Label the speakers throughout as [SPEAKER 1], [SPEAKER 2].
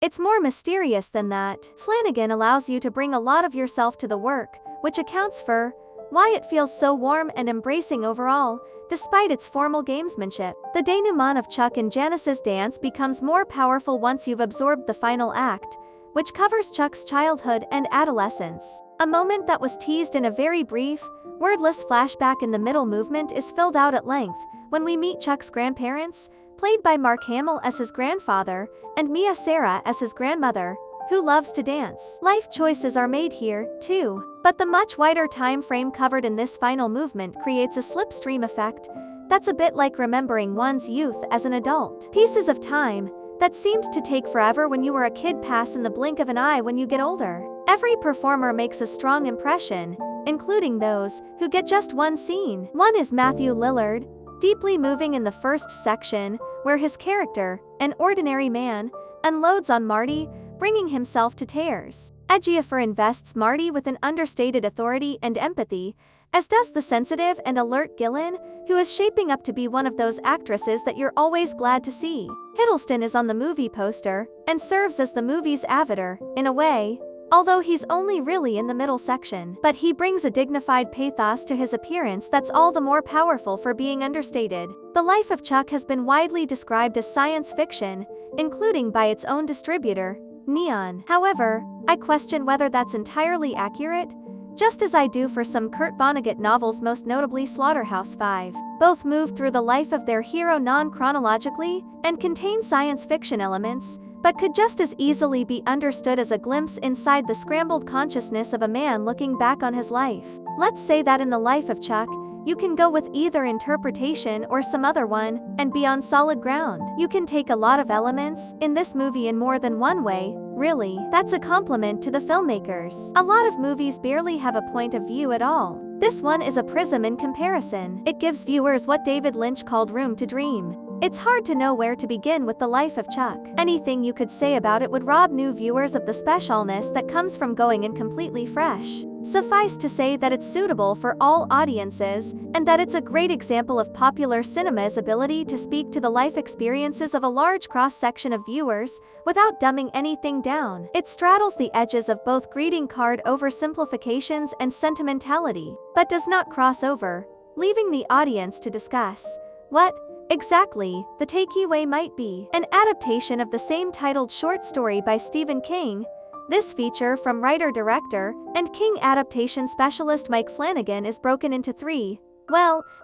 [SPEAKER 1] It's more mysterious than that. Flanagan allows you to bring a lot of yourself to the work, which accounts for why it feels so warm and embracing overall, despite its formal gamesmanship. The denouement of Chuck and Janice's dance becomes more powerful once you've absorbed the final act, which covers Chuck's childhood and adolescence. A moment that was teased in a very brief, wordless flashback in the middle movement is filled out at length when we meet Chuck's grandparents, played by Mark Hamill as his grandfather, and Mia Sara as his grandmother, who loves to dance. Life choices are made here, too, but the much wider time frame covered in this final movement creates a slipstream effect that's a bit like remembering one's youth as an adult. Pieces of time that seemed to take forever when you were a kid pass in the blink of an eye when you get older. Every performer makes a strong impression, including those who get just one scene. One is Matthew Lillard, deeply moving in the first section, where his character, an ordinary man, unloads on Marty, bringing himself to tears. Ejiofor invests Marty with an understated authority and empathy, as does the sensitive and alert Gillen, who is shaping up to be one of those actresses that you're always glad to see. Hiddleston is on the movie poster, and serves as the movie's avatar, in a way, although he's only really in the middle section. But he brings a dignified pathos to his appearance that's all the more powerful for being understated. The Life of Chuck has been widely described as science fiction, including by its own distributor, Neon. However, I question whether that's entirely accurate, just as I do for some Kurt Vonnegut novels, most notably Slaughterhouse-Five. Both move through the life of their hero non-chronologically, and contain science fiction elements, but could just as easily be understood as a glimpse inside the scrambled consciousness of a man looking back on his life. Let's say that in The Life of Chuck, you can go with either interpretation or some other one, and be on solid ground. You can take a lot of elements in this movie in more than one way, really. That's a compliment to the filmmakers. A lot of movies barely have a point of view at all. This one is a prism in comparison. It gives viewers what David Lynch called room to dream. It's hard to know where to begin with The Life of Chuck. Anything you could say about it would rob new viewers of the specialness that comes from going in completely fresh. Suffice to say that it's suitable for all audiences, and that it's a great example of popular cinema's ability to speak to the life experiences of a large cross-section of viewers, without dumbing anything down. It straddles the edges of both greeting card oversimplifications and sentimentality, but does not cross over, leaving the audience to discuss what exactly the takeaway might be. An adaptation of the same titled short story by Stephen King, this feature from writer-director and King adaptation specialist Mike Flanagan is broken into 3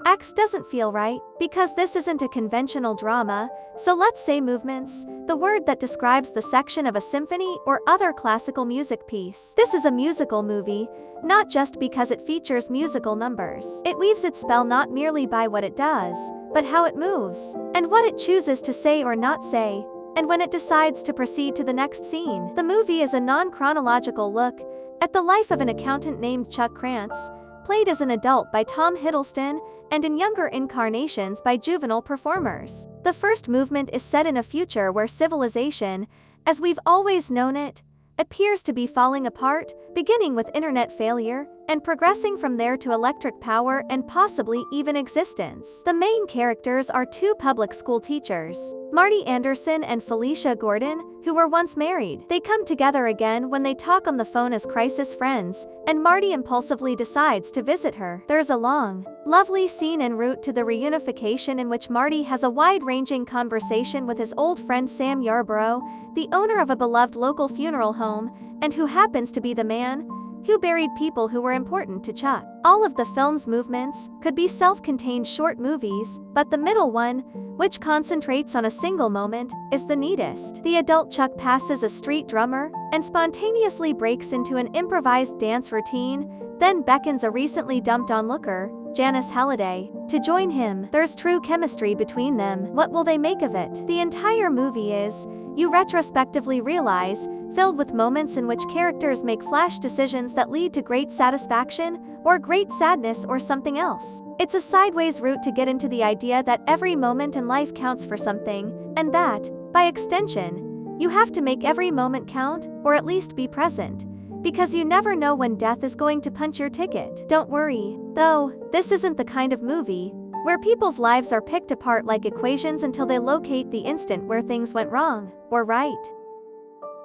[SPEAKER 1] acts. Doesn't feel right, because this isn't a conventional drama, so let's say movements, the word that describes the section of a symphony or other classical music piece. This is a musical movie, not just because it features musical numbers. It weaves its spell not merely by what it does, but how it moves, and what it chooses to say or not say, and when it decides to proceed to the next scene. The movie is a non-chronological look at the life of an accountant named Chuck Krantz, played as an adult by Tom Hiddleston, and in younger incarnations by juvenile performers. The first movement is set in a future where civilization, as we've always known it, appears to be falling apart, beginning with internet failure, and progressing from there to electric power and possibly even existence. The main characters are 2 public school teachers, Marty Anderson and Felicia Gordon, who were once married. They come together again when they talk on the phone as crisis friends, and Marty impulsively decides to visit her. There's a long, lovely scene en route to the reunification in which Marty has a wide-ranging conversation with his old friend Sam Yarborough, the owner of a beloved local funeral home, and who happens to be the man who buried people who were important to Chuck. All of the film's movements could be self-contained short movies, but the middle one, which concentrates on a single moment, is the neatest. The adult Chuck passes a street drummer, and spontaneously breaks into an improvised dance routine, then beckons a recently dumped onlooker, Janice Halliday, to join him. There's true chemistry between them. What will they make of it? The entire movie is, you retrospectively realize, filled with moments in which characters make flash decisions that lead to great satisfaction, or great sadness, or something else. It's a sideways route to get into the idea that every moment in life counts for something, and that, by extension, you have to make every moment count, or at least be present, because you never know when death is going to punch your ticket. Don't worry, though, this isn't the kind of movie where people's lives are picked apart like equations until they locate the instant where things went wrong, or right.